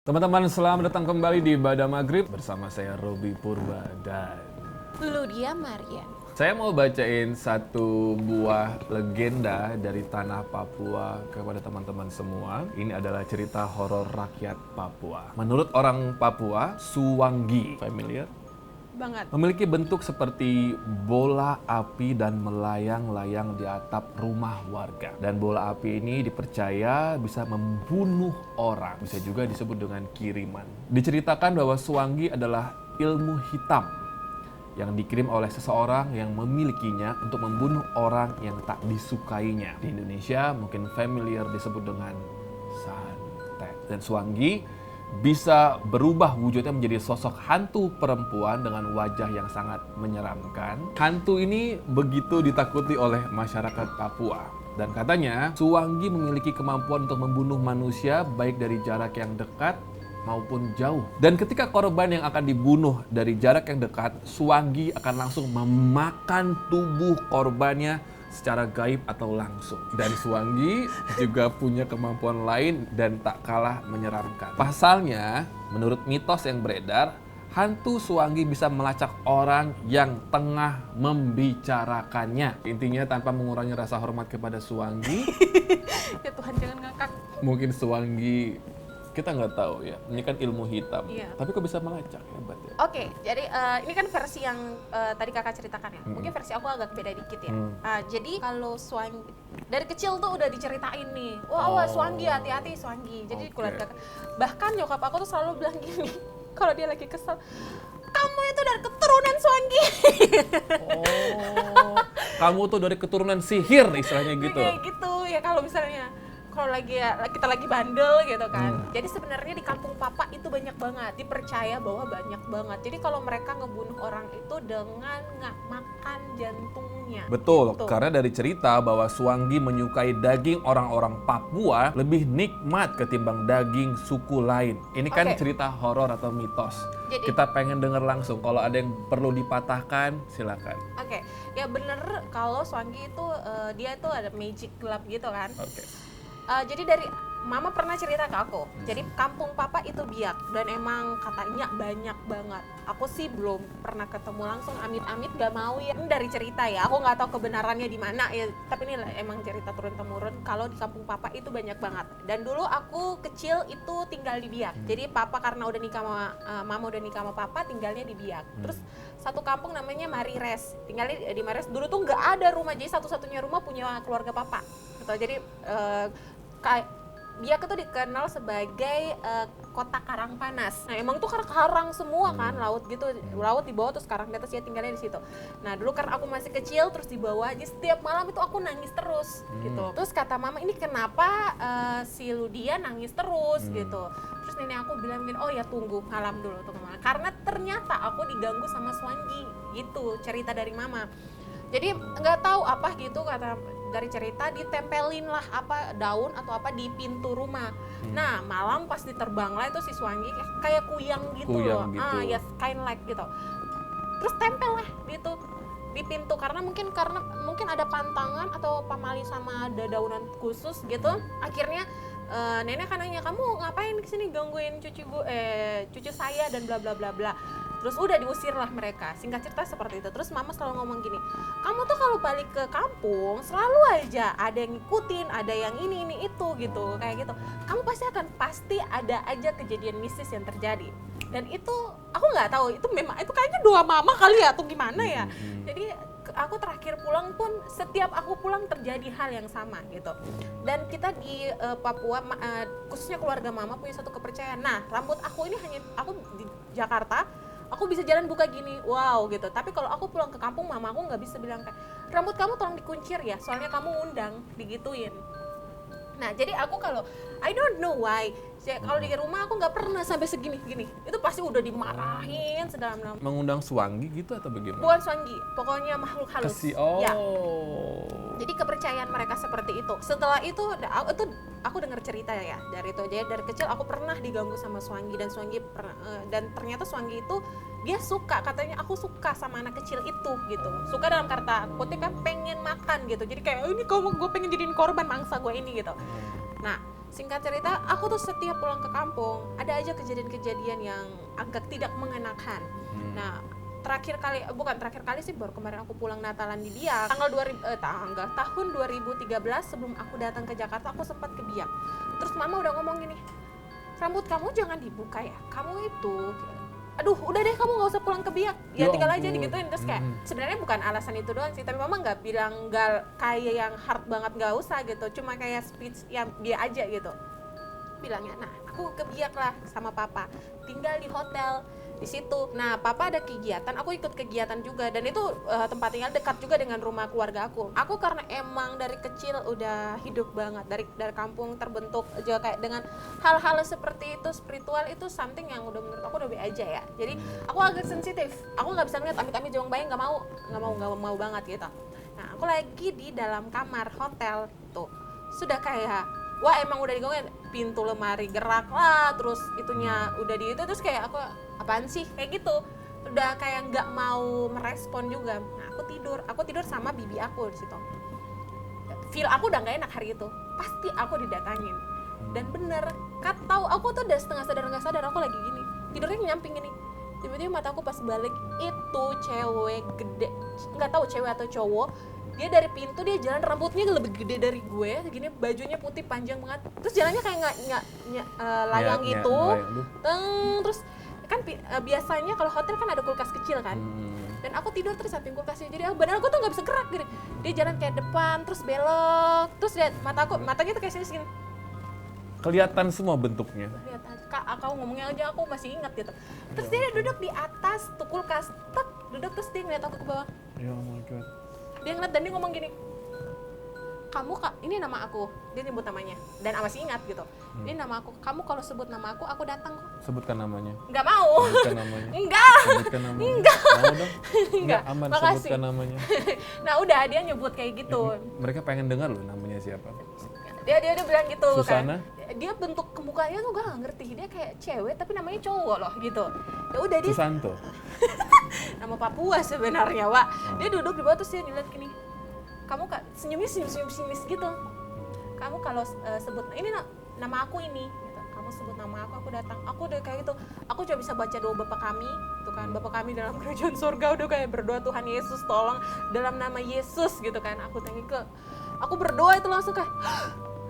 Teman-teman, selamat datang kembali di Ibadah Maghrib bersama saya Robi Purba dan Ludia Marian. saya mau bacain satu buah legenda dari tanah Papua kepada teman-teman semua. Ini adalah cerita horor rakyat Papua. Menurut orang Papua, Suwangi, familiar? Banget. Memiliki bentuk seperti bola api dan melayang-layang di atap rumah warga. Dan bola api ini dipercaya bisa membunuh orang. Bisa juga disebut dengan kiriman. Diceritakan bahwa Suwangi adalah ilmu hitam yang dikirim oleh seseorang yang memilikinya untuk membunuh orang yang tak disukainya. Di Indonesia mungkin familiar disebut dengan santet. Dan Suwangi bisa berubah wujudnya menjadi sosok hantu perempuan dengan wajah yang sangat menyeramkan. Hantu ini begitu ditakuti oleh masyarakat Papua. Dan katanya Suwangi memiliki kemampuan untuk membunuh manusia baik dari jarak yang dekat maupun jauh. Dan ketika korban yang akan dibunuh dari jarak yang dekat, Suwangi akan langsung memakan tubuh korbannya secara gaib atau langsung. Dan Suwangi juga punya kemampuan lain dan tak kalah menyeramkan. Pasalnya, menurut mitos yang beredar, hantu Suwangi bisa melacak orang yang tengah membicarakannya. Intinya tanpa mengurangi rasa hormat kepada Suwangi, Ya Tuhan, jangan ngakak. mungkin Suwangi kita nggak tahu ya. Ini kan ilmu hitam. Iya. Tapi kok bisa melacak, hebat ya. Oke, jadi ini kan versi yang tadi kakak ceritakan ya. Mungkin versi aku agak beda dikit ya. Jadi kalau Suwangi dari kecil tuh udah diceritain nih. Wah, wah Suwangi, hati-hati Suwangi. Jadi Oke. keluarga bahkan nyokap aku tuh selalu bilang gini, kalau dia lagi kesel, kamu itu dari keturunan Suwangi. Oh, kamu tuh dari keturunan sihir istilahnya gitu. Kayak gitu ya, kalau misalnya kalau lagi kita lagi bandel gitu kan. Jadi sebenarnya di kampung papa itu banyak banget, dipercaya bahwa banyak banget. Jadi kalau mereka ngebunuh orang itu dengan nggak makan jantungnya. Betul, Gitu. karena dari cerita bahwa Suwangi menyukai daging orang-orang Papua lebih nikmat ketimbang daging suku lain. Ini kan Oke. cerita horor atau mitos. Jadi- Kita pengen denger langsung. Kalau ada yang perlu dipatahkan, silakan. Oke, ya bener kalau Suwangi itu dia tuh ada magic gelap gitu kan. Oke. Jadi dari mama pernah cerita ke aku, jadi kampung papa itu biak dan emang katanya banyak banget. Aku sih belum pernah ketemu langsung, amit-amit gak mau ya. Ini dari cerita ya, aku nggak tahu kebenarannya di mana ya. Tapi ini emang cerita turun temurun kalau di kampung papa itu banyak banget. Dan dulu aku kecil itu tinggal di biak. Jadi papa karena udah nikah sama mama udah nikah sama papa, tinggalnya di biak. Terus satu kampung namanya Marires, tinggalnya di Marires. Dulu tuh nggak ada rumah, jadi satu-satunya rumah punya keluarga papa. Gitu. Jadi Biak itu dikenal sebagai kota karang panas. Nah emang tuh karang semua kan, laut gitu, laut di bawah terus karang di atas, ya tinggalnya di situ. Nah dulu karena aku masih kecil terus dibawa aja, setiap malam itu aku nangis terus gitu. Terus kata mama, ini kenapa si Ludia nangis terus gitu. Terus nenek aku bilang gini, oh ya tunggu ngalam dulu tuh mama, karena ternyata aku diganggu sama Suwangi gitu, cerita dari mama. Jadi nggak tahu apa gitu, kata dari cerita ditempelin lah apa daun atau apa di pintu rumah. Nah malam pas diterbang lah itu si Suwangi kayak kuyang gitu Kuyang loh. gitu. Ya kind like gitu. Terus tempel lah gitu di pintu karena mungkin ada pantangan atau pamali sama ada daunan khusus gitu. Akhirnya nenek kan nanya, kamu ngapain kesini gangguin cucu saya dan bla bla bla bla. Terus udah diusir lah mereka, singkat cerita seperti itu. Terus mama selalu ngomong gini, kamu tuh kalau balik ke kampung selalu aja ada yang ngikutin, ada yang ini itu gitu, kayak gitu. Kamu pasti ada aja kejadian mistis yang terjadi. Dan itu aku nggak tahu, itu memang itu kayaknya doa mama kali ya atau gimana ya. Jadi aku terakhir pulang pun setiap aku pulang terjadi hal yang sama gitu. Dan kita di Papua khususnya keluarga mama punya satu kepercayaan. Nah rambut aku ini hanya aku di Jakarta aku bisa jalan buka gini, wow gitu. Tapi kalau aku pulang ke kampung, mama aku nggak bisa bilang kayak, rambut kamu tolong dikuncir ya, soalnya kamu undang, digituin. Nah jadi aku kalau I don't know why, kalau di rumah aku nggak pernah sampai segini-gini. Itu pasti udah dimarahin sedalam-dalam. Mengundang Suwangi gitu atau bagaimana? Bukan Suwangi, pokoknya makhluk halus. Ya. Jadi kepercayaan mereka seperti itu. Setelah itu aku dengar cerita ya dari itu. Jadi dari kecil aku pernah diganggu sama Suwangi dan dan ternyata Suwangi itu dia suka, katanya aku suka sama anak kecil itu gitu. Suka dalam kata kutip kan pengen makan gitu. Jadi kayak ini gue pengen jadiin korban mangsa gue ini gitu. Nah Singkat cerita, aku tuh setiap pulang ke kampung ada aja kejadian-kejadian yang agak tidak mengenakan. Nah, bukan terakhir kali sih, baru kemarin aku pulang Natalan di Biak. Tahun 2013 sebelum aku datang ke Jakarta, aku sempat ke Biak. Terus mama udah ngomong gini, rambut kamu jangan dibuka ya, kamu itu aduh udah deh kamu nggak usah pulang ke Biak, ya tinggal aja digituin. Terus kayak sebenarnya bukan alasan itu doang sih, tapi mama nggak bilang nggak kayak yang hard banget nggak usah gitu, cuma kayak speech yang dia aja gitu bilangnya. Nah aku ke Biak lah sama papa, tinggal di hotel di situ. Nah papa ada kegiatan, aku ikut kegiatan juga, dan itu tempat tinggal dekat juga dengan rumah keluarga aku. Aku karena emang dari kecil udah hidup banget dari kampung, terbentuk juga kayak dengan hal-hal seperti itu, spiritual itu something yang udah menurut aku udah be aja ya. Jadi aku agak sensitif, aku nggak bisa ngeliat amit-amit jawang bayang, nggak mau banget gitu. Nah aku lagi di dalam kamar hotel tuh sudah kayak wah emang udah digongin, pintu lemari gerak lah, terus itunya udah di itu, terus kayak aku apaan sih kayak gitu, udah kayak nggak mau merespon juga. Nah aku tidur sama bibi aku di situ. Feel aku udah nggak enak hari itu, pasti aku didatangin. Dan bener, tahu aku tuh udah setengah sadar nggak sadar aku lagi gini, tidurnya nyamping gini. Tiba-tiba mata aku pas balik, itu cewek gede, nggak tahu cewek atau cowok. Dia dari pintu, dia jalan, rambutnya lebih gede dari gue, segini, bajunya putih panjang banget, terus jalannya kayak nggak layang gitu, terus kan biasanya kalau hotel kan ada kulkas kecil kan, dan aku tidur terus samping kulkasnya, jadi badan aku tuh nggak bisa gerak gitu. Dia jalan kayak depan, terus belok, terus lihat matanya tuh kayak sini, kelihatan semua bentuknya. lihat kak, aku ngomongnya aja aku masih ingat gitu. Terus dia duduk di atas tuh kulkas, duduk, terus dia ngeliat aku ke bawah. Ya my god. Dia ngeliat dan dia ngomong gini, kamu kak, ini nama aku, dia nyebut namanya, dan masih ingat gitu. Ini nama aku, kamu kalau sebut nama aku datang kok. Sebutkan namanya. Nggak mau. Sebutkan namanya. Enggak. Sebutkan namanya. Enggak. Mau dong. Enggak. Aman, Makasih. sebutkan namanya. Nah udah dia nyebut kayak gitu. Mereka pengen dengar loh namanya siapa. Dia bilang gitu Susana? kan. Dia bentuk mukanya tuh gue nggak ngerti, dia kayak cewek tapi namanya cowok loh gitu. Ya udah dia Susanto. nama Papua sebenarnya, Wak. Dia duduk di bawah terus dia ngeliat gini, kamu kak, senyum sinis gitu. Kamu kalau sebut ini nama aku ini, gitu. Kamu sebut nama aku datang. Aku udah kayak gitu. Aku coba bisa baca doa Bapa kami, tuh kan, Bapa kami dalam kerajaan surga, udah kayak berdoa Tuhan Yesus tolong dalam nama Yesus gitu kan. Aku berdoa itu langsung kayak,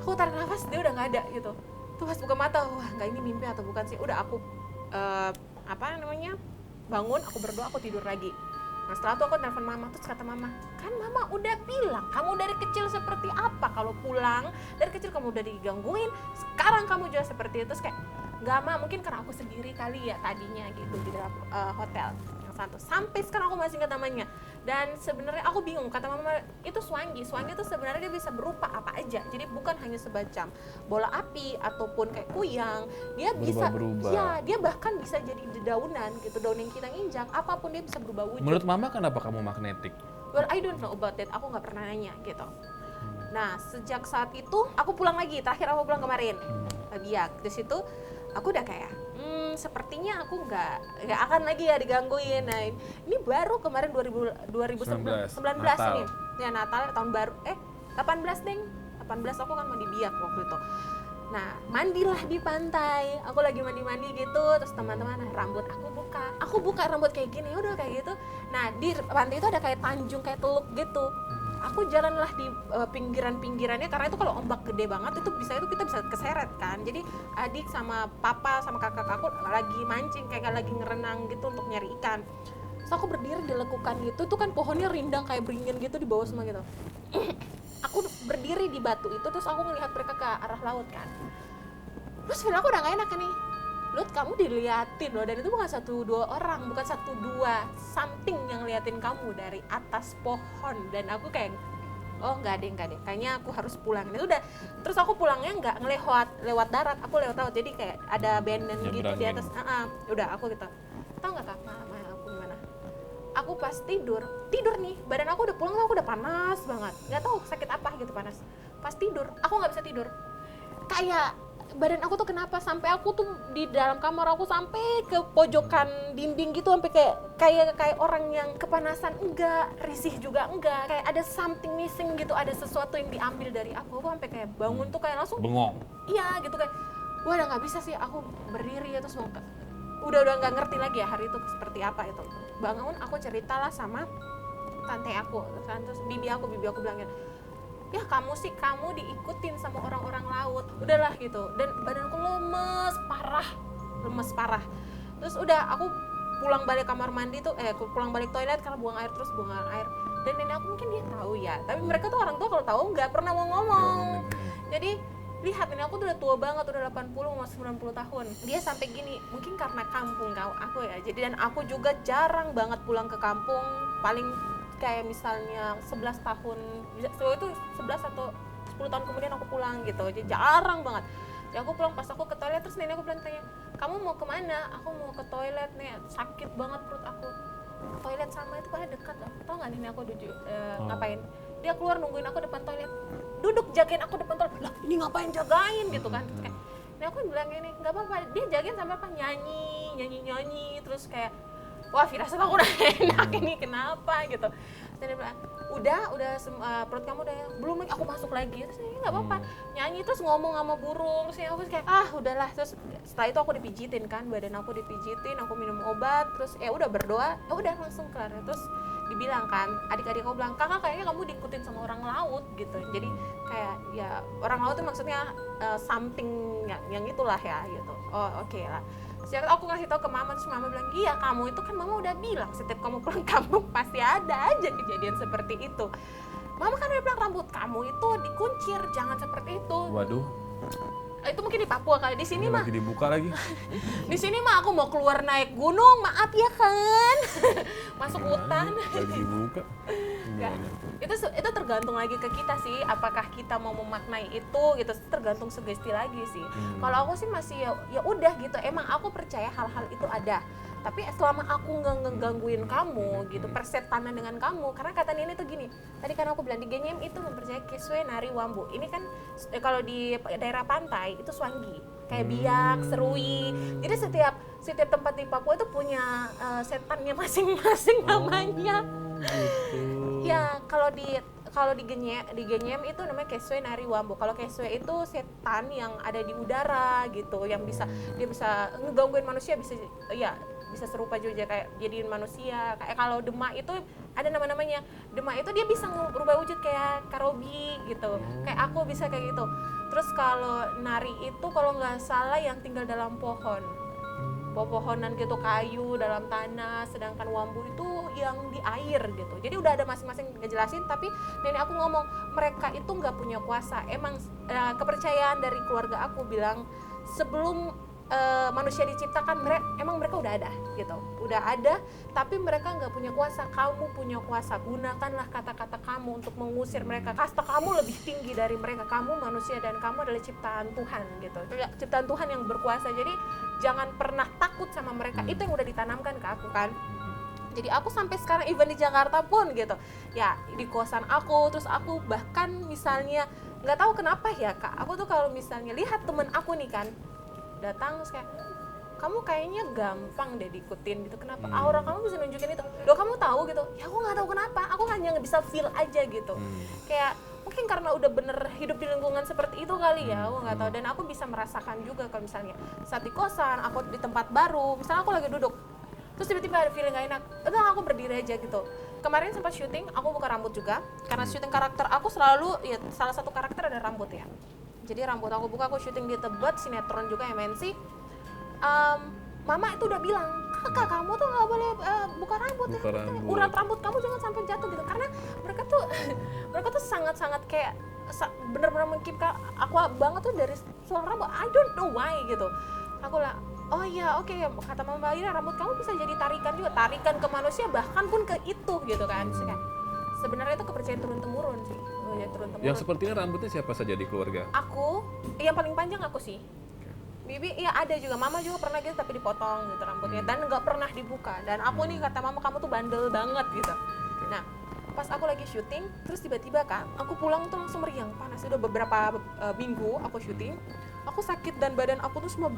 aku tarik nafas, dia udah nggak ada gitu. Tuh pas buka mata, wah nggak ini mimpi atau bukan sih. Udah aku bangun, aku berdoa, aku tidur lagi. Nah setelah itu aku telepon mama, terus kata mama, kan mama udah bilang kamu dari kecil seperti apa, kalau pulang dari kecil kamu udah digangguin, sekarang kamu juga seperti itu. Terus kayak nggak, mungkin karena aku sendiri kali ya tadinya gitu di dalam hotel yang satu. Sampai sekarang aku masih ingat namanya. Dan sebenarnya aku bingung, kata mama itu Swangi itu sebenarnya dia bisa berupa apa aja, jadi bukan hanya sebacam bola api ataupun kayak kuyang, dia bisa berubah. Ya dia bahkan bisa jadi dedaunan gitu, daun yang kita injak, apapun dia bisa berubah wujud. Menurut mama kenapa kamu magnetik? Well, I don't know about that, aku nggak pernah nanya gitu. Nah sejak saat itu aku pulang lagi, terakhir aku pulang kemarin Biak. Di situ aku udah kayak sepertinya aku nggak akan lagi ya digangguin. Nah ini baru kemarin 2019 ini ya, Natal tahun baru 18 deng, 18 aku kan mandi Biak waktu itu. Nah mandilah di pantai, aku lagi mandi gitu, terus teman-teman rambut aku buka rambut kayak gini, udah kayak gitu. Nah di pantai itu ada kayak tanjung, kayak teluk gitu. Aku jalanlah di pinggiran-pinggirannya, karena itu kalau ombak gede banget itu kita bisa keseret kan. Jadi adik sama papa sama kakak aku lagi mancing, kayak lagi ngerenang gitu untuk nyari ikan. Terus aku berdiri di lekukan gitu, itu kan pohonnya rindang kayak beringin gitu di bawah semua gitu. Aku berdiri di batu itu, terus aku ngelihat mereka ke arah laut kan. Terus feel aku udah gak enak nih. Lut, kamu diliatin loh, dan itu bukan 1-2 orang, bukan 1-2 something yang liatin kamu dari atas pohon. Dan aku kayak, oh nggak deh, kayaknya aku harus pulang. Itu udah, terus aku pulangnya nggak lewat darat, aku lewat laut, jadi kayak ada benden gitu di atas. Udah aku gitu, tau nggak kak, mama aku gimana? Aku pas tidur nih, badan aku udah pulang, aku udah panas banget, nggak tahu sakit apa gitu, panas. Pas tidur, aku nggak bisa tidur, kayak badan aku tuh kenapa sampai aku tuh di dalam kamar aku sampai ke pojokan dinding gitu, sampai kayak orang yang kepanasan enggak, risih juga enggak, kayak ada something missing gitu, ada sesuatu yang diambil dari aku sampai kayak bangun tuh kayak langsung bengong. iya gitu kayak wah udah nggak bisa sih aku berdiri ya, terus udah nggak ngerti lagi ya hari itu seperti apa itu. Bangun aku ceritalah sama tante aku, terus bibi aku bilangnya, ya kamu diikutin sama orang-orang laut, udahlah gitu. Dan badanku lemes parah. Terus udah aku pulang balik kamar mandi tuh, pulang balik toilet karena buang air. Dan nenek aku mungkin dia tahu ya, tapi mereka tuh orang tua kalau tahu nggak pernah mau ngomong. Jadi lihat, nenek aku tuh udah tua banget, udah 80 mau 90 tahun. Dia sampai gini, mungkin karena kampung aku ya. Jadi dan aku juga jarang banget pulang ke kampung, paling kayak misalnya 11 tahun, itu 11 atau 10 tahun kemudian aku pulang gitu, jadi jarang banget. Jadi aku pulang, pas aku ke toilet, terus nenek aku bilang tanya, kamu mau kemana? Aku mau ke toilet nih, sakit banget perut aku. Toilet sama itu pada dekat, tau gak nenek aku ngapain? Dia keluar nungguin aku depan toilet, duduk jagain aku depan toilet. Lah ini ngapain jagain gitu kan? Terus kayak, nenek aku bilang ini, nggak apa-apa, dia jagain sampai apa, nyanyi, terus kayak wah firasat aku udah enak ini kenapa gitu. Terus dia bilang perut kamu udah belum lagi, aku masuk lagi. Terus ini nggak apa-apa, nyanyi terus ngomong sama burung. Terus aku kayak udahlah. Terus setelah itu aku dipijitin kan, badan aku dipijitin, aku minum obat, terus udah berdoa, udah langsung kelar. Terus dibilang kan, adik-adik aku bilang, kakak kayaknya kamu diikutin sama orang laut gitu. Jadi kayak ya orang laut itu maksudnya something yang itulah ya gitu. Oh oke lah. Sejak aku ngasih tahu ke mama, terus mama bilang, iya kamu itu kan mama udah bilang setiap kamu pulang kampung pasti ada aja kejadian seperti itu. Mama kan udah bilang rambut kamu itu dikuncir, jangan seperti itu. Waduh. Itu mungkin di Papua kali, di sini mah lagi dibuka lagi. di sini mah aku mau keluar naik gunung, maaf ya kan. Masuk hutan. Lagi dibuka. Enggak. Itu tergantung lagi ke kita sih, apakah kita mau memaknai itu gitu, tergantung sugesti lagi sih. Kalau aku sih masih ya udah gitu, emang aku percaya hal-hal itu ada. Tapi selama aku nggak ngegangguin kamu gitu, persetanan dengan kamu, karena kata Nini tuh gini, tadi kan aku bilang di Genyem itu mempercayai Keswe, Nari, Wambu. Ini kan kalau di daerah pantai itu Swangi, kayak Biak, Serui. Jadi setiap tempat di Papua itu punya setannya masing-masing namanya. Gitu. Ya kalau di Genyem itu namanya Keswe, Nari, Wambu. Kalau Keswe itu setan yang ada di udara gitu, yang dia bisa ngegangguin manusia, bisa serupa juga kayak jadiin manusia. Kayak kalau Demak itu ada nama-namanya. Demak itu dia bisa merubah wujud kayak Karobi gitu. Kayak aku bisa kayak gitu. Terus kalau Nari itu kalau nggak salah yang tinggal dalam pohonan gitu, kayu dalam tanah, sedangkan Wambu itu yang di air gitu. Jadi udah ada masing-masing ngejelasin, tapi nenek aku ngomong mereka itu nggak punya kuasa. Emang kepercayaan dari keluarga aku bilang sebelum manusia diciptakan emang mereka udah ada, tapi mereka nggak punya kuasa. Kamu punya kuasa, gunakanlah kata-kata kamu untuk mengusir mereka. Kasta kamu lebih tinggi dari mereka, kamu manusia dan kamu adalah ciptaan Tuhan gitu, ciptaan Tuhan yang berkuasa. Jadi jangan pernah takut sama mereka. Itu yang udah ditanamkan ke aku kan. Jadi aku sampai sekarang even di Jakarta pun gitu ya, di kosan aku, terus aku bahkan misalnya nggak tahu kenapa ya kak, aku tuh kalau misalnya lihat temen aku nih kan datang, terus kayak kamu kayaknya gampang deh diikutin gitu, kenapa aura kamu bisa nunjukin itu, loh kamu tahu gitu ya, aku nggak tahu kenapa, aku hanya bisa feel aja gitu. Kayak mungkin karena udah bener hidup di lingkungan seperti itu kali ya, aku nggak tahu. Dan aku bisa merasakan juga kalau misalnya saat di kosan, aku di tempat baru, misalnya aku lagi duduk terus tiba-tiba ada feeling gak enak, udah aku berdiri aja gitu. Kemarin sempat syuting, aku buka rambut juga karena syuting karakter aku selalu ya, salah satu karakter ada rambut ya. Jadi rambut aku buka, aku syuting di Tebet, sinetron juga MNC. Mama itu udah bilang, kakak kamu tuh nggak boleh buka rambut ya, urat rambut kamu jangan sampai jatuh gitu, karena mereka tuh sangat-sangat kayak bener-bener mengkipkan aku banget tuh dari soal rambut. I don't know why gitu. Aku lah, oh iya oke, kata Mama Lina, rambut kamu bisa jadi tarikan juga, tarikan ke manusia bahkan pun ke itu gitu kan. Sebenarnya itu kepercayaan turun-temurun sih. Ya, turun-temurun. Yang sepertinya rambutnya siapa saja di keluarga? Aku, yang paling panjang aku sih. Bibi, iya ada juga, Mama juga pernah gitu tapi dipotong gitu rambutnya dan nggak pernah dibuka. Dan aku nih kata Mama, kamu tuh bandel banget gitu. Nah, pas aku lagi syuting, terus tiba-tiba kan, aku pulang tuh langsung meriang, panas. Udah beberapa minggu aku syuting, aku sakit dan badan aku tuh semua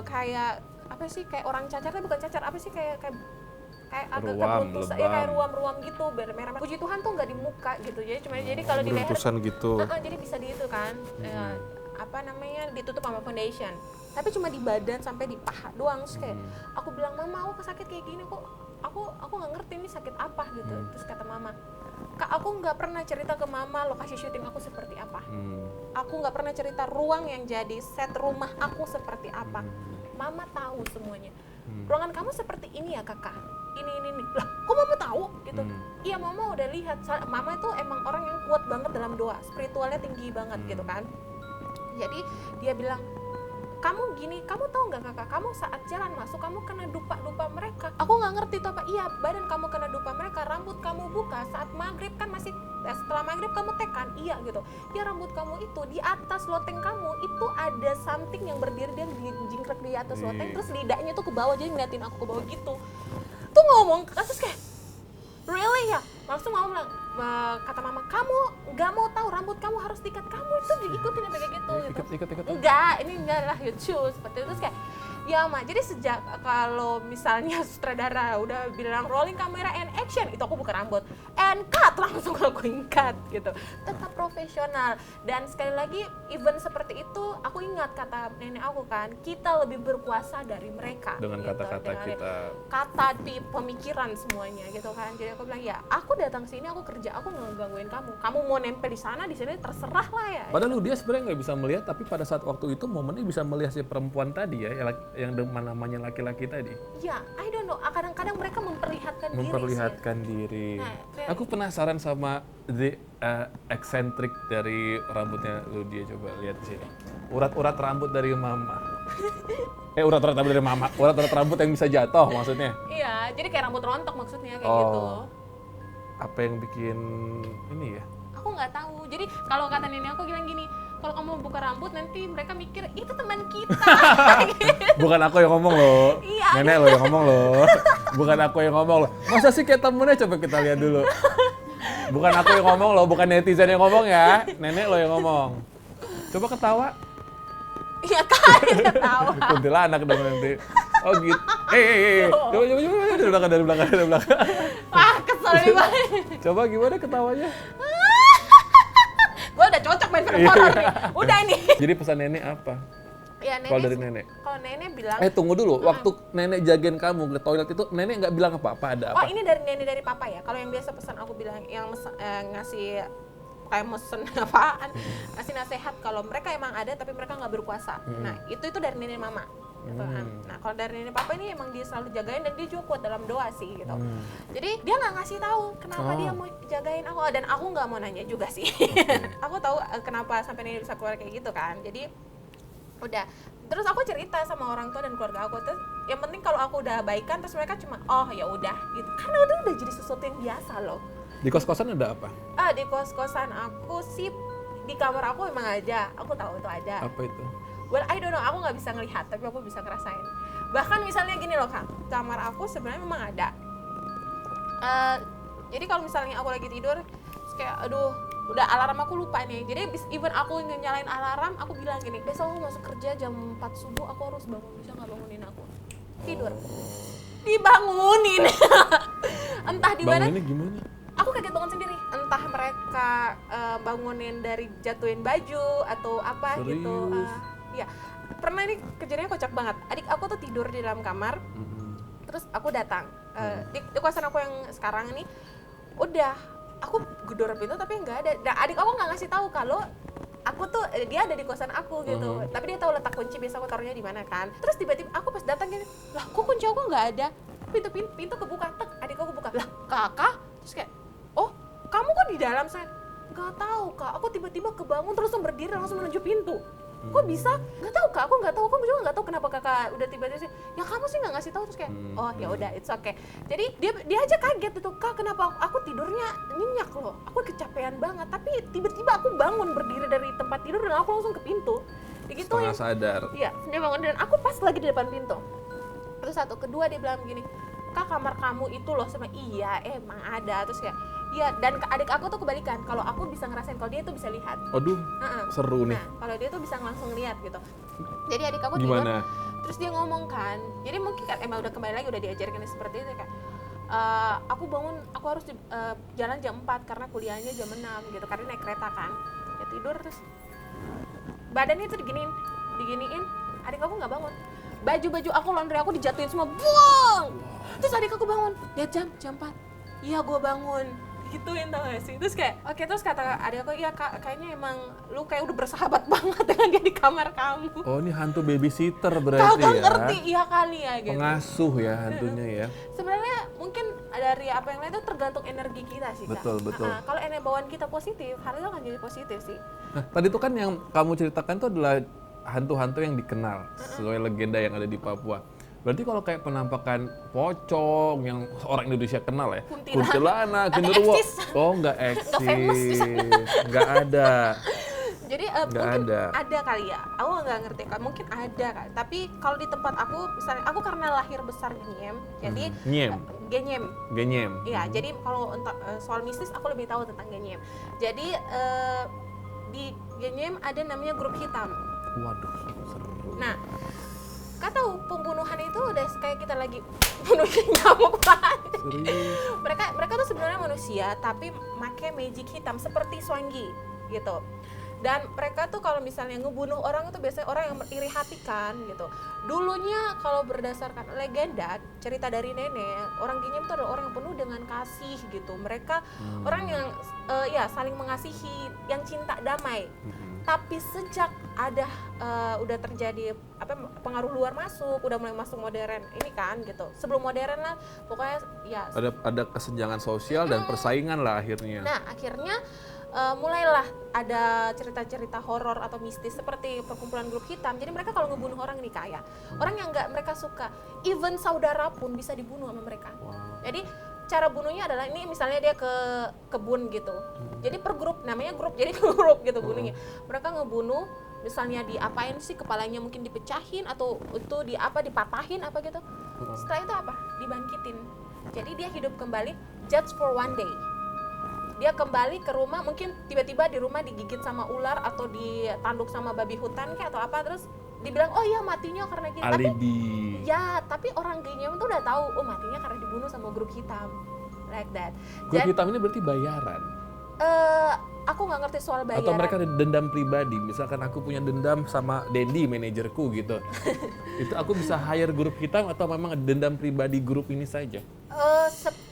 kayak apa sih, kayak orang cacar, tapi bukan cacar, apa sih, kayak agak Ruam, keputus ya, lebam. kayak ruam-ruam gitu merah. Puji Tuhan tuh nggak di muka gitu, jadi kalau di leher Beruntusan gitu. jadi bisa di itu kan, apa namanya, ditutup sama foundation, tapi cuma di badan sampai di paha doang. Terus kayak aku bilang, mama aku sakit kayak gini kok, aku nggak ngerti ini sakit apa gitu. Terus kata mama, Kak, aku nggak pernah cerita ke mama lokasi syuting aku seperti apa, aku nggak pernah cerita ruang yang jadi set rumah aku seperti apa, mama tahu semuanya. Ruangan kamu seperti ini ya kakak, ini lah kok mama tahu gitu. Iya mama udah lihat, mama itu emang orang yang kuat banget dalam doa, spiritualnya tinggi banget gitu kan. Jadi dia bilang, kamu gini, kamu tahu nggak kakak, kamu saat jalan masuk kamu kena dupa mereka. Aku nggak ngerti tuh apa. Iya, badan kamu kena dupa mereka, rambut kamu buka saat maghrib kan masih, setelah maghrib kamu tekan, iya gitu. Ya rambut kamu itu di atas loteng kamu itu ada something yang berdiri, dia jingkrak di atas loteng, terus lidahnya tuh ke bawah, jadi ngeliatin aku ke bawah gitu. Tuh ngomong, terus kayak really ya? Langsung mama bilang, kata mama, kamu nggak mau tahu rambut kamu harus diikat, kamu itu diikutin sampai kayak gitu. Ikat. Enggak, ini enggak lah, you choose seperti itu. Terus kayak, ya Ma, jadi sejak kalau misalnya sutradara udah bilang rolling kamera and action, itu aku buka rambut and cut, langsung aku cut gitu. Tetap profesional. Dan sekali lagi, event seperti itu aku ingat kata nenek aku kan, kita lebih berkuasa dari mereka Dengan gitu. kata-kata Dengan kita. kata di pemikiran semuanya gitu kan. Jadi aku bilang, ya aku datang sini, aku kerja, aku nggak gangguin kamu mau nempel di sana di sini terserah lah ya. Padahal dia sebenarnya nggak bisa melihat, tapi pada saat waktu itu momennya bisa melihat si perempuan tadi ya, yang namanya laki-laki tadi. Ya, I don't know. Kadang-kadang mereka memperlihatkan diri. Nah, Aku penasaran sama the eccentric dari rambutnya Ludia. Coba lihat di sini. Urat-urat rambut dari mama. Urat-urat rambut dari mama. Urat-urat rambut yang bisa jatuh maksudnya. Iya, jadi kayak rambut rontok maksudnya kayak gitu. Apa yang bikin ini ya? Aku nggak tahu. Jadi kalau kata nenek aku bilang gini, kalau kamu buka rambut nanti mereka mikir itu teman kita. Bukan aku yang ngomong loh. Iya. Nenek lo yang ngomong loh. Bukan aku yang ngomong loh. Masa sih kayak temennya, coba kita lihat dulu. Bukan aku yang ngomong loh, bukan netizen yang ngomong ya. Nenek lo yang ngomong. Coba ketawa. Iya kan, ketawa. Kuntilanak dong nanti. Oh gitu. Coba dari belakang. Wah, kesel banget. Coba gimana ketawanya? Gue udah cocok main film horor nih. Udah ini. Jadi pesan nenek apa? Ya, Kalau dari nenek? Kalau nenek bilang, Tunggu dulu. Waktu nenek jagain kamu ke toilet itu, nenek nggak bilang apa-apa, ada apa? oh ini dari nenek dari papa ya. Kalau yang biasa pesan aku bilang, yang ngasih kayak mesen apaan, ngasih nasihat kalau mereka emang ada tapi mereka nggak berkuasa. Nah itu dari nenek mama gitu kan. Nah kalau dari nenek papa ini emang dia selalu jagain dan dia juga kuat dalam doa sih gitu. Jadi dia nggak ngasih tahu kenapa dia mau jagain aku, dan aku nggak mau nanya juga sih. Aku tahu kenapa sampai nenek bisa keluar kayak gitu kan. Jadi udah, terus aku cerita sama orang tua dan keluarga aku, terus yang penting kalau aku udah baikan, terus mereka cuma oh ya udah gitu, karena udah jadi sesuatu yang biasa loh. Di kos-kosan ada apa? Di kos-kosan aku sih, di kamar aku memang ada, aku tahu itu ada. Apa itu? Well, I don't know, aku nggak bisa ngelihat, tapi aku bisa ngerasain. Bahkan misalnya gini loh Kak, kamar aku sebenarnya memang ada. Jadi kalau misalnya aku lagi tidur, terus kayak aduh, udah alarm aku lupa nih. Jadi even aku nyalain alarm, aku bilang gini, besok aku masuk kerja jam 4 subuh, aku harus bangun, bisa nggak bangunin aku? Tidur. Dibangunin. Entah di mana. Bangunnya gimana? Aku kaget bangun sendiri. Entah mereka bangunin dari jatuhin baju atau apa. Serius? Gitu. Ya, pernah ini kejadiannya kocak banget. Adik aku tuh tidur di dalam kamar, terus aku datang di kosan aku yang sekarang ini. Udah, aku gedor pintu tapi nggak ada. Dan adik aku nggak ngasih tahu kalau aku tuh dia ada di kosan aku gitu. Tapi dia tahu letak kunci, biasa aku taruhnya di mana kan. Terus tiba-tiba aku pas datang gini, lah kok kunci aku nggak ada? Pintu kebuka, tek, adik aku buka. Lah kakak, terus kayak, oh kamu kok di dalam? Saya nggak tahu Kak, aku tiba-tiba kebangun terus langsung berdiri langsung menuju pintu. Kok bisa? Nggak tahu Kak, aku nggak tahu. Aku juga nggak tahu kenapa kakak udah tiba-tiba sih. Ya kamu sih nggak ngasih tahu, terus kayak, oh ya udah, it's okay. Jadi dia aja kaget itu, Kak kenapa aku tidurnya nyenyak loh. Aku kecapean banget, tapi tiba-tiba aku bangun berdiri dari tempat tidur dan aku langsung ke pintu. Digituin. Setengah sadar. Iya, dia bangun dan aku pas lagi di depan pintu. Terus satu, kedua dia bilang begini, Kak kamar kamu itu loh sama, iya emang ada. Terus kayak, Iya, dan adik aku tuh kebalikan. Kalau aku bisa ngerasain, kalau dia tuh bisa lihat. Aduh, seru nih. Nah, kalau dia tuh bisa langsung lihat gitu. Jadi adik aku tidur, Gimana? terus dia ngomong kan. Jadi mungkin kan emang udah kembali lagi udah diajarkan seperti itu kayak aku bangun, aku harus jalan jam 4 karena kuliahnya jam 6 gitu. Karena naik kereta kan. Ya tidur terus badannya itu diginiin. Adik aku nggak bangun. Baju-baju aku, laundry aku dijatuhin semua, buang. Terus adik aku bangun, lihat jam 4. Iya, gue bangun. Gituin, tau gak sih? Terus kayak, oke, terus kata adik aku, iya Kak, kayaknya emang lu kayak udah bersahabat banget dengan dia di kamar kamu. Oh, ini hantu babysitter Kau berarti gak ya. ngerti, iya kali ya gitu. Pengasuh ya hantunya ya. Sebenarnya mungkin dari apa yang lain itu tergantung energi kita sih, Kak. Betul, betul. Kalau energi bawaan kita positif, hal itu akan jadi positif sih. Nah, tadi tuh kan yang kamu ceritakan tuh adalah hantu-hantu yang dikenal sesuai legenda yang ada di Papua. Berarti kalau kayak penampakan pocong yang orang Indonesia kenal ya, kuntilanak, genderuwo, eksis. oh nggak famous di eksis, nggak ada. Jadi Nggak mungkin ada. ada kali ya, aku nggak ngerti kan, mungkin ada kan. Tapi kalau di tempat aku, misalnya aku karena lahir besar di Nyem, jadi Nyem, Genyem. genyem. Iya, jadi kalau soal mistis aku lebih tahu tentang Genyem. Jadi di Genyem ada namanya grup hitam. Waduh, seru. Nah, Kak tahu pembunuhan itu udah kayak kita lagi bunuh nyamuk kan. Serius. Mereka tuh sebenarnya manusia tapi pakai magic hitam seperti Swangi gitu. Dan mereka tuh kalau misalnya ngebunuh orang itu biasanya orang yang iri hati kan gitu. Dulunya kalau berdasarkan legenda, cerita dari nenek, orang Genyem itu adalah orang yang penuh dengan kasih gitu. Mereka orang yang ya saling mengasihi, yang cinta damai. Tapi sejak ada udah terjadi pengaruh luar masuk, udah mulai masuk modern ini kan gitu. Sebelum modern lah, pokoknya ya Ada kesenjangan sosial dan persaingan lah akhirnya. Nah, akhirnya mulailah ada cerita-cerita horor atau mistis seperti perkumpulan grup hitam. Jadi mereka kalau ngebunuh orang ini kaya, orang yang nggak mereka suka, even saudara pun bisa dibunuh sama mereka. Wow. Jadi cara bunuhnya adalah ini misalnya dia ke kebun gitu. Jadi per grup, namanya grup, jadi grup gitu bunuhnya. Mereka ngebunuh, misalnya diapain sih, kepalanya mungkin dipecahin atau itu dipatahin apa gitu. Setelah itu apa? Dibangkitin. Jadi dia hidup kembali just for one day. Dia kembali ke rumah, mungkin tiba-tiba di rumah digigit sama ular atau ditanduk sama babi hutan kayak atau apa, terus dibilang oh iya matinya karena gini. Alibi. Tapi orang Genyem tuh udah tahu oh matinya karena dibunuh sama grup hitam. Like that. Grup hitam ini berarti bayaran. Aku nggak ngerti soal bayaran. Atau mereka ada dendam pribadi, misalkan aku punya dendam sama Dendi, manajerku gitu. Itu aku bisa hire grup hitam atau memang ada dendam pribadi grup ini saja?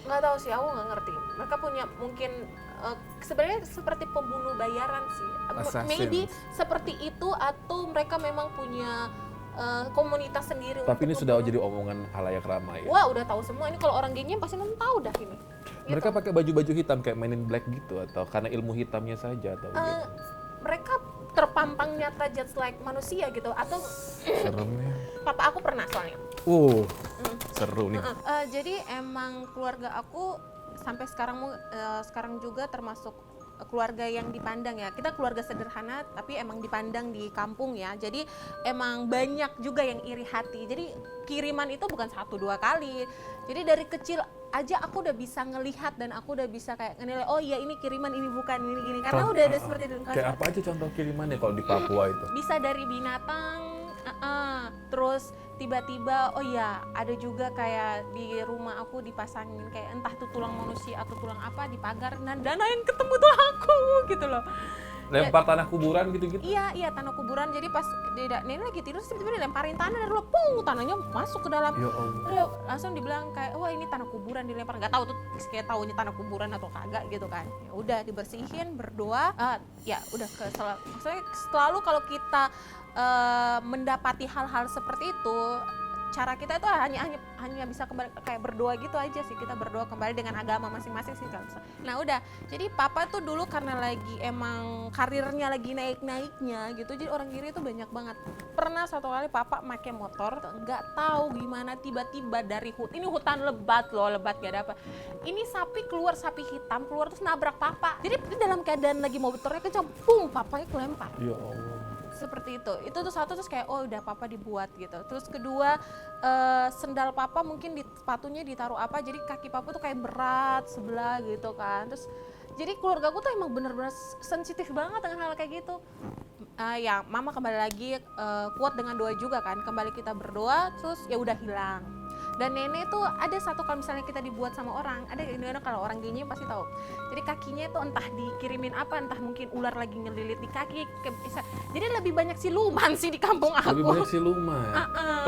Nggak tahu sih, aku nggak ngerti. Mereka punya mungkin sebenarnya seperti pembunuh bayaran sih. Assassin. Maybe seperti itu atau mereka memang punya komunitas sendiri. Tapi ini untuk sudah membunuh. jadi omongan halayak ramai ya. Wah, udah tahu semua ini. Kalau orang Genyem pasti tahu dah ini. Mereka pakai baju-baju hitam kayak Men in Black gitu atau karena ilmu hitamnya saja atau gitu? Mereka terpampang nyata just like manusia gitu atau Serem ya. papa aku pernah soalnya. Seru nih. Jadi emang keluarga aku sampai sekarang juga termasuk keluarga yang dipandang ya. Kita keluarga sederhana tapi emang dipandang di kampung ya. Jadi emang banyak juga yang iri hati. Jadi kiriman itu bukan 1-2 kali. Jadi dari kecil aja aku udah bisa ngelihat dan aku udah bisa kayak ngenilai oh iya ini kiriman, ini bukan, ini gini. Karena udah ada seperti itu. Kayak apa aja contoh kirimannya kalau di Papua itu? Bisa dari binatang, terus tiba-tiba oh ya ada juga kayak di rumah aku dipasangin kayak entah itu tulang manusia atau tulang apa di pagar dan yang ketemu tuh aku gitu loh. Lempar tanah kuburan gitu-gitu? Iya tanah kuburan. Jadi pas nenek lagi tidur tiba-tiba dilemparin tanah dari luar, pung, tanahnya masuk ke dalam. Ya Allah. Terus langsung dibilang kayak wah ini tanah kuburan dilempar, nggak tahu tuh kayak taunya tanah kuburan atau kagak gitu kan. Ya udah dibersihin, berdoa, ya udah maksudnya selalu kalau kita mendapati hal-hal seperti itu, cara kita itu hanya bisa kembali kayak berdoa gitu aja sih. Kita berdoa kembali dengan agama masing-masing sih kalau bisa. Nah udah, jadi papa tuh dulu karena lagi emang karirnya lagi naik-naiknya gitu, jadi orang kiri itu banyak banget. Pernah satu kali papa pakai motor, nggak tahu gimana tiba-tiba dari ini hutan lebat loh, lebat gak ada apa. Ini sapi hitam keluar terus nabrak papa. Jadi dalam keadaan lagi motornya kencang, pung, papanya kelempar. Ya Allah. seperti itu tuh satu, terus kayak oh udah papa dibuat gitu. Terus kedua, sendal papa mungkin di sepatunya ditaruh apa, jadi kaki papa tuh kayak berat sebelah gitu kan. Terus jadi keluarga aku tuh emang bener-bener sensitif banget dengan hal kayak gitu. Ya mama kembali lagi kuat dengan doa juga kan, kembali kita berdoa terus ya udah hilang. Dan nenek tuh ada satu, kalau misalnya kita dibuat sama orang, ada kalau orang gini pasti tahu. Jadi kakinya tuh entah dikirimin apa, entah mungkin ular lagi ngelilit di kaki. Jadi lebih banyak siluman sih di kampung aku. Lebih banyak siluman.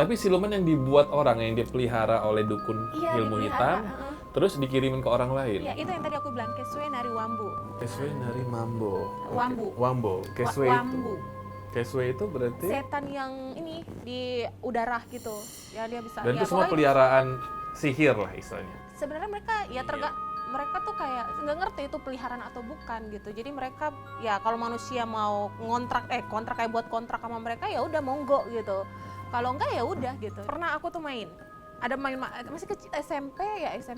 Tapi siluman yang dibuat orang, yang dipelihara oleh dukun ilmu hitam, terus dikirimin ke orang lain. Iya, itu yang tadi aku bilang, Keswe Nari Wambu. Keswe Nari Mambo. Wambu. Wambo. Keswe Wambu. Keswe itu berarti Setan yang ini di udara gitu. Ya dia bisa. dan ya, itu semua peliharaan sihir lah istilahnya. Sebenarnya mereka ya mereka tuh kayak nggak ngerti itu peliharaan atau bukan gitu. Jadi mereka ya kalau manusia mau kontrak kayak buat kontrak sama mereka ya udah monggo gitu. Kalau enggak ya udah gitu. Pernah aku tuh ada main masih kecil SMP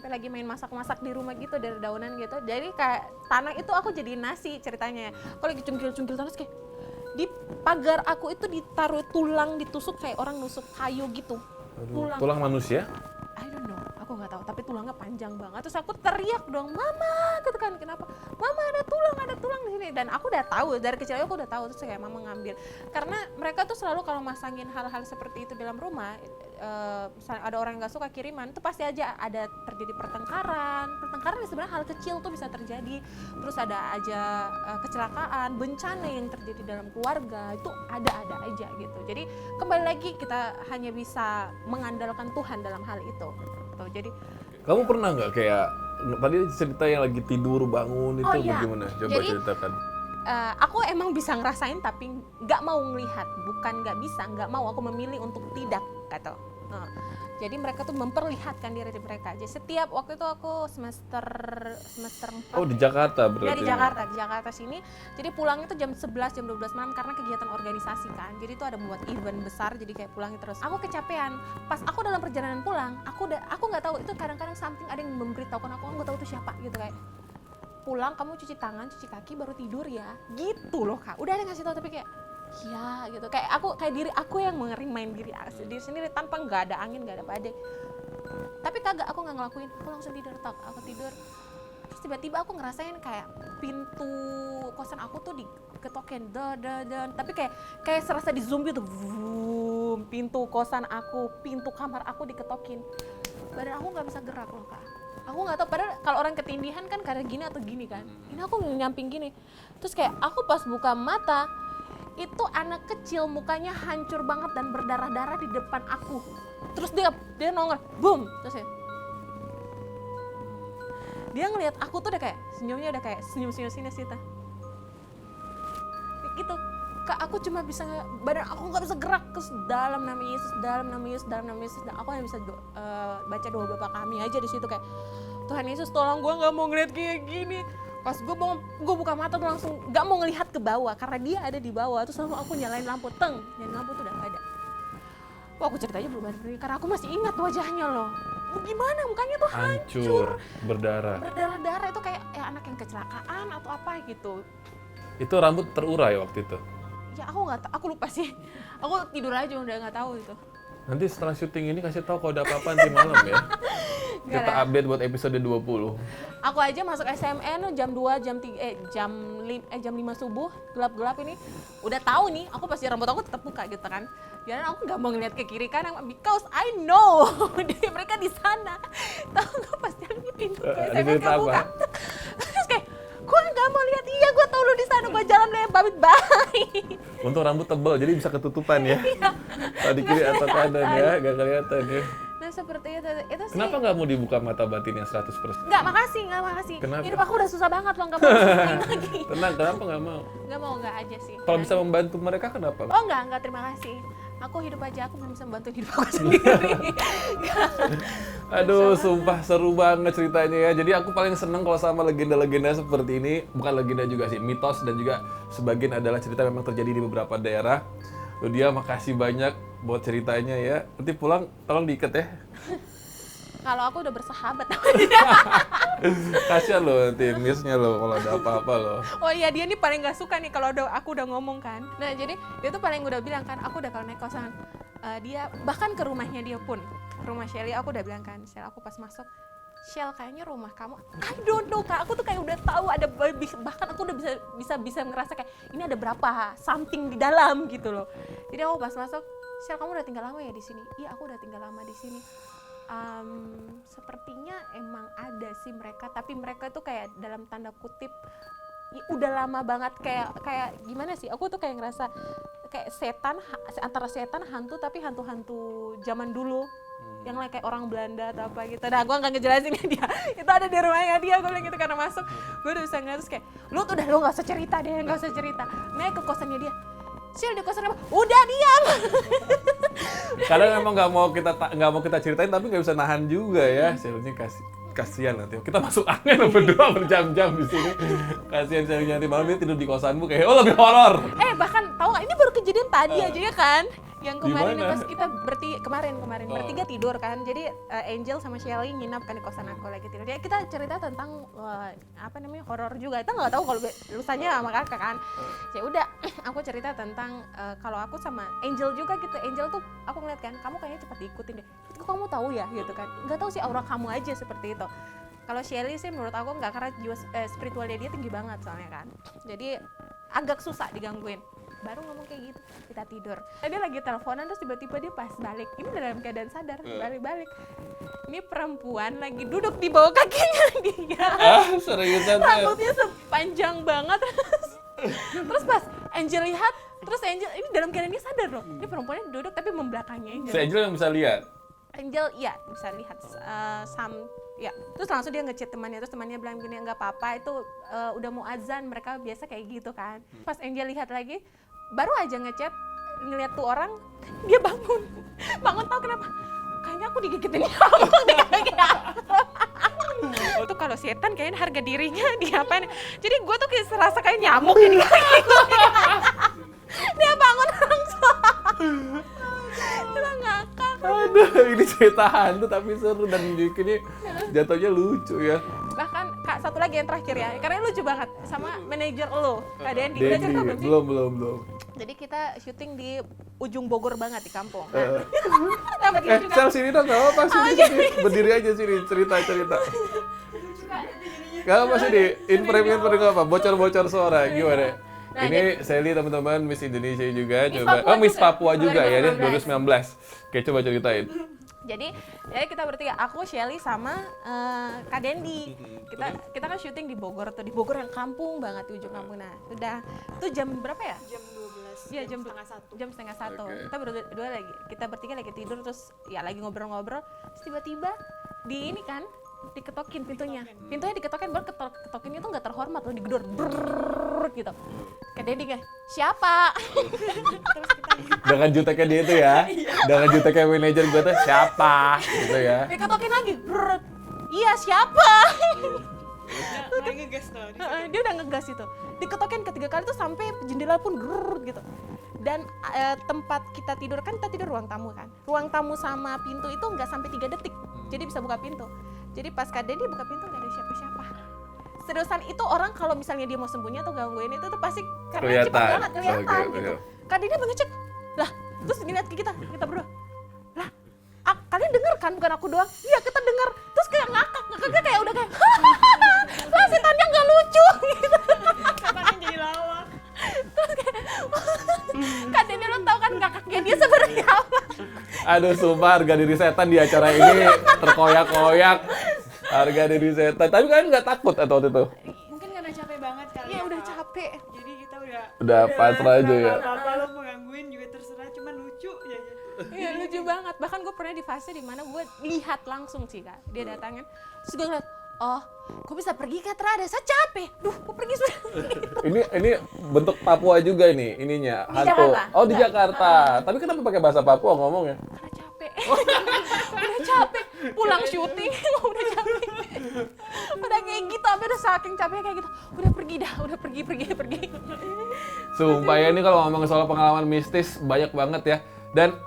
lagi main masak-masak di rumah gitu dari daunan gitu. Jadi kayak tanah itu aku jadi nasi ceritanya. Kalau lagi cungkil-cungkil tanah kayak di pagar aku itu ditaruh tulang ditusuk kayak orang nusuk kayu gitu. Tulang manusia? I don't know, aku nggak tahu, tapi tulangnya panjang banget. Terus aku teriak dong, mama, gitu kan, kenapa? Mama ada tulang di sini. Dan aku udah tahu, dari kecil aku udah tahu. Terus kayak mama ngambil. Karena mereka tuh selalu kalau masangin hal-hal seperti itu dalam rumah, misalnya ada orang yang nggak suka kiriman, itu pasti aja ada terjadi pertengkaran sebenarnya hal kecil tuh bisa terjadi. Terus ada aja kecelakaan, bencana yang terjadi dalam keluarga, itu ada aja gitu. Jadi kembali lagi kita hanya bisa mengandalkan Tuhan dalam hal itu. Jadi Kamu pernah nggak kayak tadi cerita yang lagi tidur bangun itu iya. bagaimana? Coba Jadi, ceritakan. Aku emang bisa ngerasain tapi nggak mau ngelihat, bukan nggak bisa, nggak mau, aku memilih untuk tidak gitu. Jadi mereka tuh memperlihatkan diri mereka. Jadi setiap waktu itu aku semester 4. Oh di Jakarta berarti? Ya di Jakarta sini. Jadi pulangnya tuh jam 11, jam 12 malam karena kegiatan organisasi kan. Jadi itu ada buat event besar, jadi kayak pulangnya terus. Aku kecapean. Pas aku dalam perjalanan pulang, aku nggak tahu itu kadang-kadang something ada yang memberitahukan aku nggak tahu itu siapa gitu kayak. Pulang kamu cuci tangan, cuci kaki baru tidur ya. Gitu loh Kak. Udah ada ngasih tahu tapi kayak ya gitu, kayak diri aku yang main diri sendiri tanpa nggak ada angin, nggak ada badai. Tapi kagak, aku nggak ngelakuin, aku langsung tidur. Aku tidur, terus tiba-tiba aku ngerasain kayak pintu kosan aku tuh diketokin, dan tapi kayak serasa di zoom gitu, boom, pintu kosan aku, pintu kamar aku diketokin. Badan aku nggak bisa gerak loh Kak. Aku nggak tahu, padahal kalau orang ketindihan kan karena gini atau gini kan. Ini aku nyamping gini, terus kayak aku pas buka mata itu anak kecil mukanya hancur banget dan berdarah-darah di depan aku. Terus dia nongol, boom, terus dia ngelihat aku tuh udah kayak senyumnya udah kayak senyum-senyum sini ta. Gitu. Kak, aku cuma bisa, badan aku nggak bisa gerak. Terus dalam nama Yesus. Dan aku hanya bisa baca doa Bapa Kami aja di situ kayak Tuhan Yesus tolong gue nggak mau ngeliat kayak gini. Pas gue buka mata tuh langsung nggak mau ngelihat ke bawah karena dia ada di bawah. Terus langsung aku nyalain lampu, nyalain lampu tuh udah nggak ada. Wah, aku ceritanya belum ada karena aku masih ingat wajahnya loh. Gimana mukanya tuh hancur, berdarah itu kayak anak yang kecelakaan atau apa gitu. Itu rambut terurai waktu itu? Ya aku nggak tahu, aku lupa sih. Aku tidur aja udah nggak tahu itu. Nanti setelah syuting ini kasih tahu kalau ada apa-apa nanti malam ya. Kita update buat episode 20. Aku aja masuk SMN jam 2, jam 5 subuh, gelap-gelap ini. Udah tahu nih, aku pasti rambut aku tetap buka gitu kan. Dan aku nggak mau ngeliat ke kiri kanan because I know mereka di sana. Tahu nggak pasti ini pintu SMN kebuka. Terus kayak gue nggak mau lihat, iya gue tahu lu di sana, gue jalan deh baik. Untung rambut tebal jadi bisa ketutupan ya. Tadi kiri atau kanan ya, nggak kelihatan ya. Nah seperti itu sih. Kenapa nggak mau dibuka mata batin yang 100%? Nggak, makasih. Kenapa? Hidup aku udah susah banget loh, nggak mau usahain lagi. Tenang, kenapa nggak mau? Nggak aja sih. Kalau bisa membantu mereka kenapa? Oh nggak, terima kasih. Aku hidup aja, aku belum bisa membantu hidup aku sendiri. Aduh, sumpah seru banget ceritanya ya. Jadi aku paling seneng kalau sama legenda-legenda seperti ini. Bukan legenda juga sih, mitos dan juga sebagian adalah cerita memang terjadi di beberapa daerah. Dia makasih banyak buat ceritanya ya. Nanti pulang tolong diikat ya. Kalau aku udah bersahabat. Kasian loh nanti miss-nya loh kalau ada apa-apa loh. Oh iya, dia nih paling gak suka nih kalau aku udah ngomong kan. Nah jadi dia tuh paling udah bilang kan, aku udah kalau naik kosan, dia bahkan ke rumahnya dia pun, rumah Shelly, aku udah bilang kan, Shell, aku pas masuk, Shell, kayaknya rumah kamu, I don't know Kak, aku tuh kayak udah tahu ada, bahkan aku udah bisa ngerasa kayak ini ada berapa something di dalam gitu loh. Jadi aku pas masuk, Shell, kamu udah tinggal lama ya di sini? Iya, aku udah tinggal lama di sini. Sepertinya emang ada sih mereka, tapi mereka tuh kayak dalam tanda kutip udah lama banget, kayak gimana sih? Aku tuh kayak ngerasa kayak antara setan hantu, tapi hantu-hantu zaman dulu. Yang kayak orang Belanda atau apa gitu. Nah, gue nggak ngejelasinnya dia. Itu ada di rumahnya dia, gue bilang gitu karena masuk. Gue udah bisa ngeliat terus kayak, lu nggak usah cerita deh, nggak usah cerita. Naik ke kosannya dia. Sil, di kosan apa? Udah diam. Kadang emang nggak mau kita ceritain tapi nggak bisa nahan juga ya. Silnya kasihan nanti. Kita masuk angin berdua berjam-jam di sini. Kasihan Silnya nanti malam dia tidur di kosanmu kayak lebih horor. Bahkan tahu nggak, ini baru kejadian tadi aja ya kan? Yang kemarin Gimana? pas kita kemarin bertiga tidur kan. Jadi Angel sama Shelly nginap kan di kosan aku lagi tidur. Ya kita cerita tentang horor juga. Kita nggak tahu kalau lusanya sama kakak kan. Ya udah, aku cerita tentang kalau aku sama Angel juga gitu. Angel tuh aku ngeliat kan, kamu kayaknya cepat diikutin deh. Kok kamu tahu ya gitu kan? Nggak tahu sih, aura kamu aja seperti itu. Kalau Shelly sih menurut aku nggak, karena jiwa spiritualnya dia tinggi banget soalnya kan. Jadi agak susah digangguin. Baru ngomong kayak gitu, kita tidur. Dia lagi teleponan terus tiba-tiba dia pas balik. Ini dalam keadaan sadar, balik-balik. Ini perempuan lagi duduk di bawah kakinya dia. Seriusan. Rambutnya sepanjang banget. Terus pas Angel lihat, terus Angel ini dalam keadaan dia sadar loh. Ini perempuannya duduk tapi membelakangi Angel. Si Angel yang bisa lihat. Angel ya bisa lihat ya. Terus langsung dia ngechat temannya, terus temannya bilang gini, enggak apa-apa, itu udah mau azan, mereka biasa kayak gitu kan. Pas Angel lihat lagi, baru aja ngechat, ngeliat tuh orang, dia bangun tahu kenapa? Kayaknya aku digigitin nyamuk deh kayaknya. Itu kalau setan kayaknya harga dirinya diapain. Jadi gue tuh kayak serasa kayak nyamuk jadi dia bangun langsung. Kita ngakak. Aduh, ini cerita hantu tapi seru dan ini jatuhnya lucu ya. Bahkan Kak, satu lagi yang terakhir ya, karena lucu banget sama manajer lo, Kak Dendi. Udah cerita belum sih? Belum. Jadi kita syuting di ujung Bogor banget di kampung. Sel sini dong, gak apa-apa sini. Berdiri aja sini, cerita. Gak apa sini, in-frame gak apa, bocor-bocor suara, gimana? Nah, ini Shelly teman-teman, Miss Indonesia juga, Miss Miss Papua Papua juga ya, 2019. 2019. Oke, coba ceritain. Jadi kita bertiga, aku, Shelly sama Kak Dendi. Kita kan syuting di Bogor tuh, di Bogor yang kampung banget, di ujung kampung. Nah, udah itu jam berapa ya? Jam 12. Iya, jam setengah satu. Oke. Kita berdua lagi, kita bertiga lagi tidur, terus ya lagi ngobrol-ngobrol, terus tiba-tiba di ini kan diketokin pintunya diketokin, baru ketokinnya tuh nggak terhormat loh, digedor brrrr gitu. Kayak Dedi kan, siapa? Terus kita Dengan juteknya dia itu ya, dengan juteknya manajer gue tuh siapa gitu ya. diketokin lagi, brrrr. Iya, siapa? mulai ngegas tuh. Dia udah ngegas itu. Diketokin ketiga kali tuh sampai jendela pun grrrr gitu. Dan tempat kita tidur kan, kita tidur ruang tamu kan. Ruang tamu sama pintu itu nggak sampai 3 detik. Jadi bisa buka pintu. Jadi pas Kak Dendi buka pintu nggak ada siapa-siapa. Seriusan, itu orang kalau misalnya dia mau sembunyi atau gangguin itu tuh pasti karena cepat Kelihatan. banget kelihatan Oke. gitu. Kak Dendi mengecek, lah terus ngeliat ke kita berdua. Lah, kalian denger kan, bukan aku doang? Iya, kita denger. Terus kayak ngakak kayak udah kayak lah setannya nggak lucu gitu. Setannya jadi lawak. Terus kayak Kak Dendi, lo tau kan ngakaknya dia sebenarnya apa? Aduh, sumpah harga diri setan di acara ini terkoyak-koyak. Harga diri setan. Tapi kalian nggak takut atau waktu itu? Mungkin karena capek banget kali. Iya, ya, udah Kak. capek. Jadi kita udah Pasrah aja ya. Apa lo mau gangguin juga terserah, cuman lucu ya gitu. Iya, lucu banget. Bahkan gue pernah di fase dimana gue lihat langsung sih Kak, dia datangin. Terus gue ngeliat, oh, gue bisa pergi Kak, terada, saya capek. Duh, gue pergi sudah. Ini bentuk Papua juga ininya, Di hantu. Jakarta. Oh, di Jakarta. Tapi kenapa pakai bahasa Papua ngomongnya? Karena capek. Udah capek. Pulang syuting, udah capek. Udah kayak gitu, tapi udah saking capek kayak gitu. Udah pergi dah, udah pergi. Sumpah ya, ini kalau ngomong soal pengalaman mistis banyak banget ya. Dan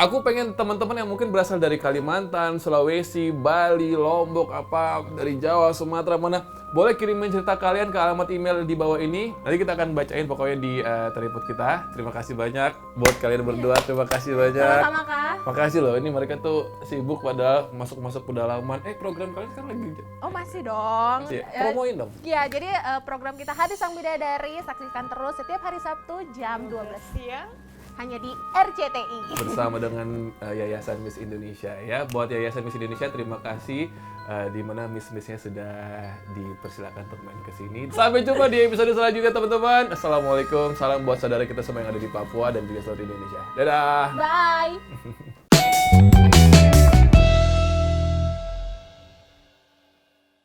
Aku pengen teman-teman yang mungkin berasal dari Kalimantan, Sulawesi, Bali, Lombok, apa dari Jawa, Sumatera mana, boleh kirimin cerita kalian ke alamat email di bawah ini. Nanti kita akan bacain pokoknya di tripod kita. Terima kasih banyak buat kalian berdua. Terima kasih banyak. Sama-sama Kak. Makasih loh, ini mereka tuh sibuk padahal masuk-masuk pedalaman. Program kalian sekarang lagi Oh masih dong. ya, promoin dong. Ya, jadi program kita Hati Sang Bidadari saksikan terus setiap hari Sabtu jam 12 siang. hanya di RCTI. Bersama dengan Yayasan Miss Indonesia ya. Buat Yayasan Miss Indonesia terima kasih di mana miss-missnya sudah dipersilakan untuk main ke sini. Sampai jumpa di episode selanjutnya teman-teman. Assalamualaikum. Salam buat saudara kita semua yang ada di Papua dan juga seluruh Indonesia. Dadah. Bye.